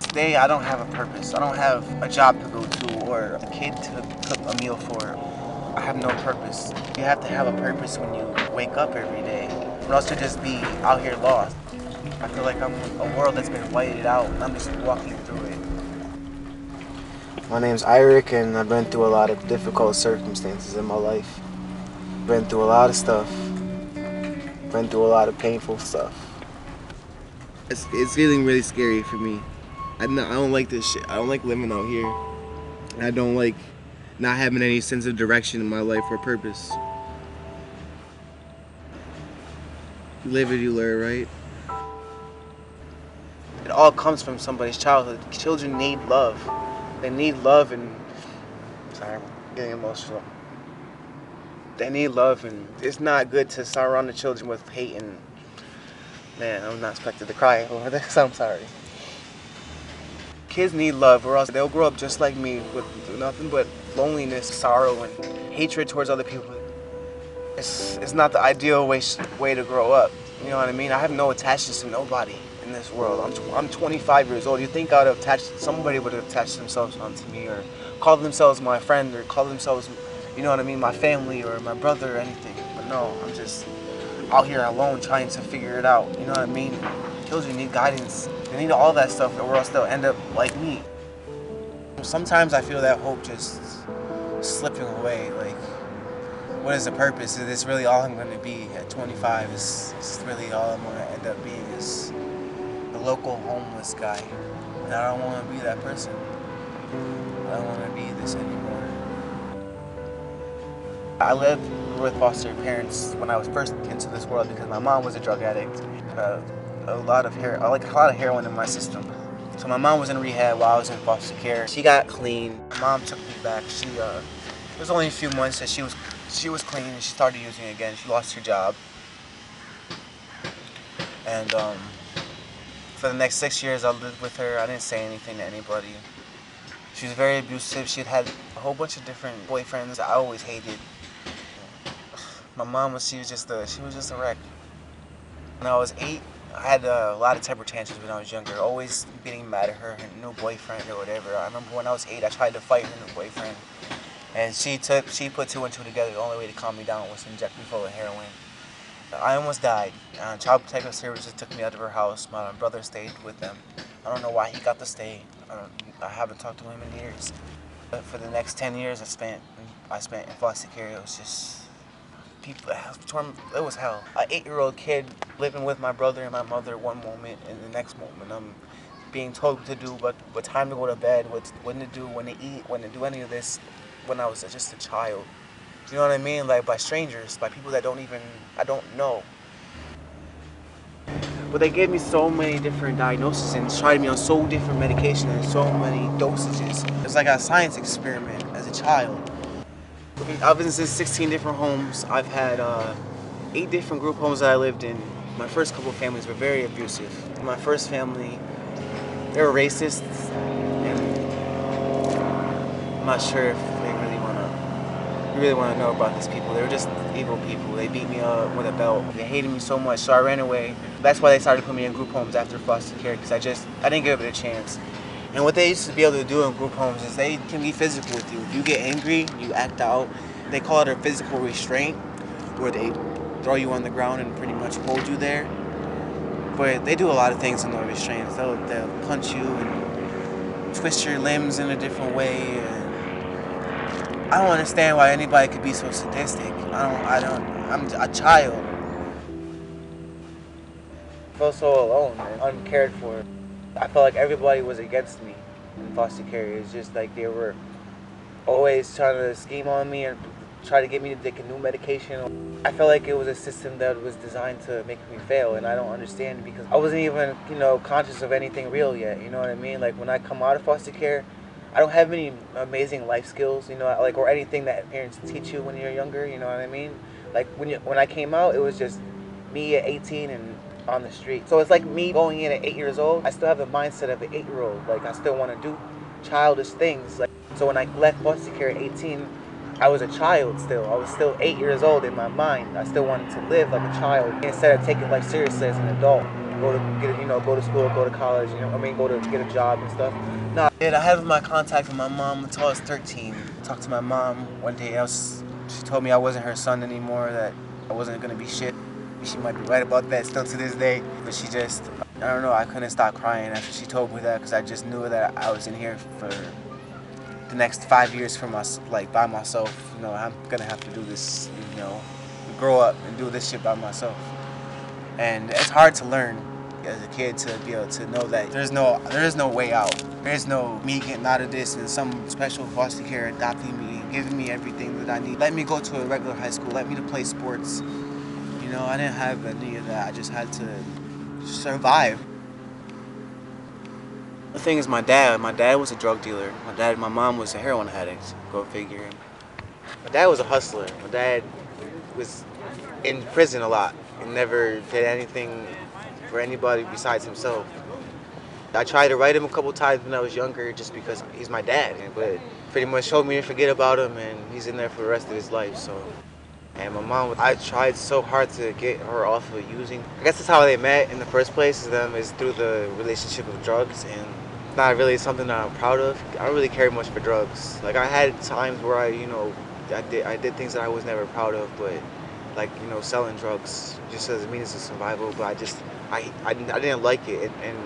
Today I don't have a purpose. I don't have a job to go to or a kid to cook a meal for. I have no purpose. You have to have a purpose when you wake up every day, or else you'll just be out here lost. I feel like I'm a world that's been whited out and I'm just walking through it. My name's Iric, and I've been through a lot of difficult circumstances in my life. Been through a lot of stuff. Been through a lot of painful stuff. It's feeling really scary for me. I don't like this shit. I don't like living out here. I don't like not having any sense of direction in my life or purpose. You live it, you learn, right? It all comes from somebody's childhood. Children need love. They need love and... Sorry, I'm getting emotional. They need love, and it's not good to surround the children with hate and... Man, I'm not expected to cry over this. I'm sorry. Kids need love, or else they'll grow up just like me with nothing but loneliness, sorrow, and hatred towards other people. It's not the ideal way to grow up. You know what I mean? I have no attachments to nobody in this world. I'm 25 years old. You think I would have somebody would have attached themselves onto me, or called themselves my friend, or called themselves, you know what I mean, my family or my brother or anything. But no, I'm just out here alone trying to figure it out. You know what I mean? Children need guidance. They need all that stuff, or else they'll end up like me. Sometimes I feel that hope just slipping away. Like, what is the purpose? Is this really all I'm going to be at 25? Is really all I'm going to end up being is the local homeless guy? And I don't want to be that person. I don't want to be this anymore. I lived with foster parents when I was first into this world because my mom was a drug addict. A lot of heroin in my system. So my mom was in rehab while I was in foster care. She got clean. My mom took me back. It was only a few months that she was clean and she started using it again. She lost her job. And for the next 6 years I lived with her. I didn't say anything to anybody. She was very abusive. She'd had a whole bunch of different boyfriends I always hated. My mom she was just a wreck. When I was 8, I had a lot of temper tantrums when I was younger, always getting mad at her new boyfriend or whatever. I remember when I was 8, I tried to fight her new boyfriend, and she put 2 and 2 together. The only way to calm me down was to inject me full of heroin. I almost died. Child Protective Services took me out of her house. My brother stayed with them. I don't know why he got to stay. I haven't talked to him in years. But for the next 10 years I spent in foster care. It was just... it was hell. An 8-year-old kid living with my brother and my mother one moment, and the next moment I'm being told what to do, what time to go to bed, when to do, when to eat, when to do any of this, when I was just a child. You know what I mean? Like, by strangers, by people that I don't know. But they gave me so many different diagnoses and tried me on so different medication and so many dosages. It's like a science experiment as a child. I've been in 16 different homes. I've had 8 different group homes that I lived in. My first couple of families were very abusive. My first family, they were racist, and I'm not sure if they really want to know about these people. They were just evil people. They beat me up with a belt. They hated me so much, so I ran away. That's why they started putting me in group homes after foster care, because I didn't give it a chance. And what they used to be able to do in group homes is they can be physical with you. If you get angry, you act out. They call it a physical restraint, where they throw you on the ground and pretty much hold you there. But they do a lot of things in those restraints. They'll punch you and twist your limbs in a different way. And I don't understand why anybody could be so sadistic. I'm a child. I felt so alone and uncared for. I felt like everybody was against me in foster care. It's just like they were always trying to scheme on me and try to get me to take a new medication. I felt like it was a system that was designed to make me fail, and I don't understand because I wasn't even, conscious of anything real yet. You know what I mean? Like, when I come out of foster care, I don't have any amazing life skills, or anything that parents teach you when you're younger. You know what I mean? Like, when I came out, it was just me at 18 and on the street. So it's like me going in at 8 years old. I still have the mindset of an 8-year-old. Like, I still want to do childish things. Like, so when I left foster care at 18, I was a child still. I was still 8 years old in my mind. I still wanted to live like a child instead of taking life seriously as an adult. Go to get, go to school, go to college. Go to get a job and stuff. No, I had my contact with my mom until I was 13. Talked to my mom one day. She told me I wasn't her son anymore. That I wasn't gonna be shit. She might be right about that still to this day. But she just, I don't know. I couldn't stop crying after she told me that because I just knew that I was in here for the next 5 years for by myself. I'm gonna have to do this, grow up and do this shit by myself. And it's hard to learn as a kid to be able to know that there is no way out. There's no me getting out of this and some special foster care adopting me, giving me everything that I need. Let me go to a regular high school, let me to play sports. I didn't have any of that. I just had to survive. The thing is, my dad was a drug dealer. My mom was a heroin addict. Go figure. My dad was a hustler. My dad was in prison a lot and never did anything for anybody besides himself. I tried to write him a couple times when I was younger just because he's my dad, but pretty much told me to forget about him and he's in there for the rest of his life. So. And my mom, I tried so hard to get her off of using. I guess that's how they met in the first place, is through the relationship of drugs, and it's not really something that I'm proud of. I don't really care much for drugs. Like I had times where I did things that I was never proud of, but like, selling drugs just as a means of survival, but I didn't like it. And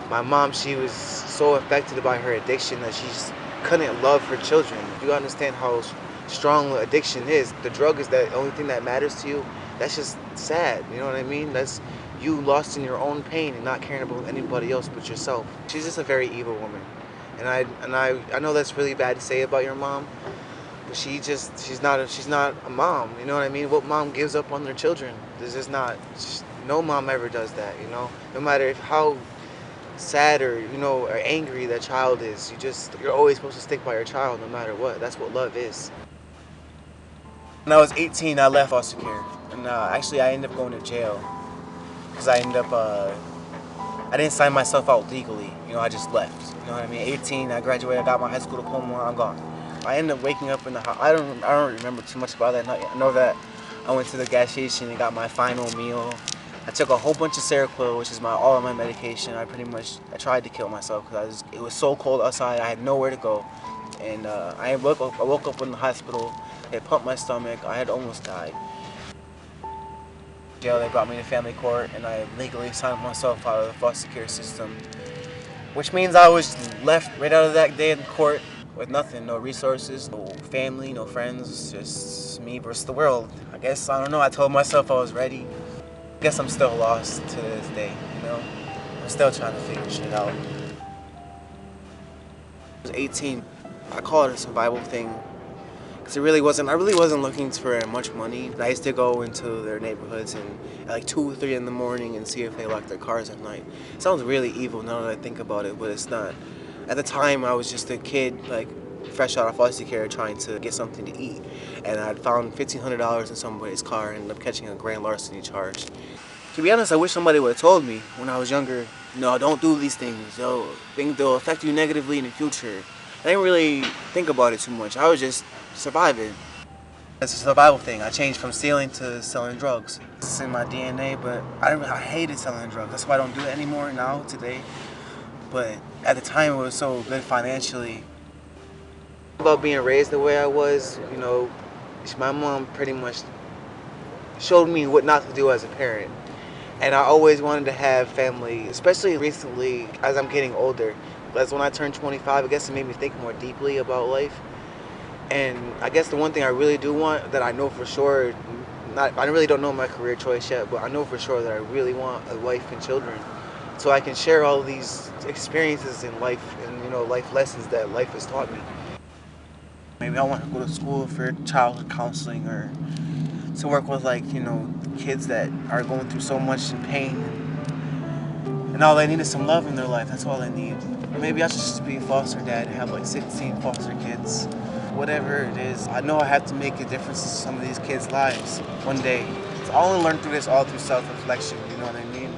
my mom, she was so affected by her addiction that she just couldn't love her children. You understand how strong addiction is. The drug is the only thing that matters to you. That's just sad, you know what I mean? That's you lost in your own pain and not caring about anybody else but yourself. She's just a very evil woman. And I know that's really bad to say about your mom, but she's not a mom, you know what I mean? What mom gives up on their children? There's just no mom ever does that, No matter how sad or or angry that child is, you're always supposed to stick by your child no matter what. That's what love is. When I was 18, I left foster care, and actually I ended up going to jail because I didn't sign myself out legally. I just left. You know what I mean? 18, I graduated, I got my high school diploma, I'm gone. I ended up waking up in the house. I don't remember too much about that night. I know that I went to the gas station and got my final meal. I took a whole bunch of Seroquel, which is all of my medication. I tried to kill myself because it was so cold outside. I had nowhere to go, and I woke up in the hospital. They pumped my stomach. I had almost died. Jail, they brought me to family court, and I legally signed myself out of the foster care system, which means I was left right out of that day in court with nothing, no resources, no family, no friends, just me versus the world. I guess, I don't know, I told myself I was ready. I guess I'm still lost to this day, I'm still trying to figure shit out. I was 18. I call it a survival thing. Because I really wasn't looking for much money. I used to go into their neighborhoods and at like 2 or 3 in the morning and see if they locked their cars at night. It sounds really evil now that I think about it, but it's not. At the time, I was just a kid, like fresh out of foster care, trying to get something to eat. And I'd found $1,500 in somebody's car and ended up catching a grand larceny charge. To be honest, I wish somebody would have told me when I was younger, no, don't do these things. They'll affect you negatively in the future. I didn't really think about it too much. I was just surviving. It's a survival thing. I changed from stealing to selling drugs. It's in my DNA, but I hated selling drugs. That's why I don't do it anymore now, today. But at the time, it was so good financially. About being raised the way I was, my mom pretty much showed me what not to do as a parent. And I always wanted to have family, especially recently as I'm getting older. That's when I turned 25, I guess it made me think more deeply about life. And I guess the one thing I really do want, that I know for sure, I really don't know my career choice yet, but I know for sure that I really want a wife and children, so I can share all these experiences in life and life lessons that life has taught me. Maybe I want to go to school for childhood counseling, or to work with kids that are going through so much in pain, and all they need is some love in their life. That's all they need. Or maybe I should just be a foster dad and have like 16 foster kids. Whatever it is, I know I have to make a difference in some of these kids' lives one day. So I only learned through this all through self-reflection, you know what I mean?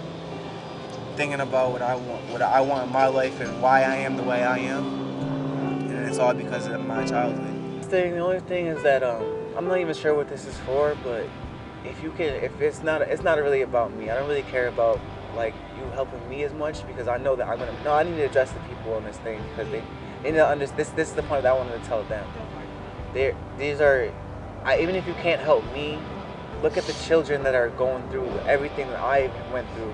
Thinking about what I want in my life and why I am the way I am. And it's all because of my childhood. the only thing is that I'm not even sure what this is for, but if it's not really about me. I don't really care about like you helping me as much because I know that I need to address the people on this thing because they need to understand. This is the point that I wanted to tell them. These are, even if you can't help me, look at the children that are going through everything that I went through.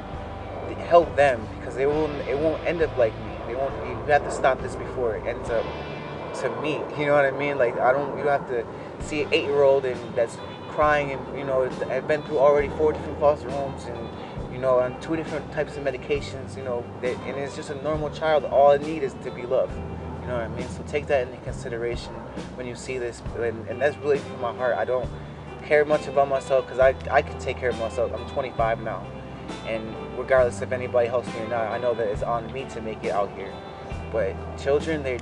Help them because it won't end up like me. They won't. You have to stop this before it ends up to me. You know what I mean? Like you have to see an 8-year-old and that's crying and I've been through already 4 different foster homes and on 2 different types of medications. And it's just a normal child. All it needs is to be loved. You know what I mean? So take that into consideration when you see this, and that's really from my heart. I don't care much about myself because I can take care of myself. I'm 25 now, and regardless if anybody helps me or not, I know that it's on me to make it out here. But children, they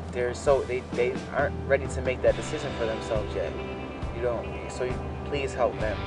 aren't ready to make that decision for themselves yet. So please help them.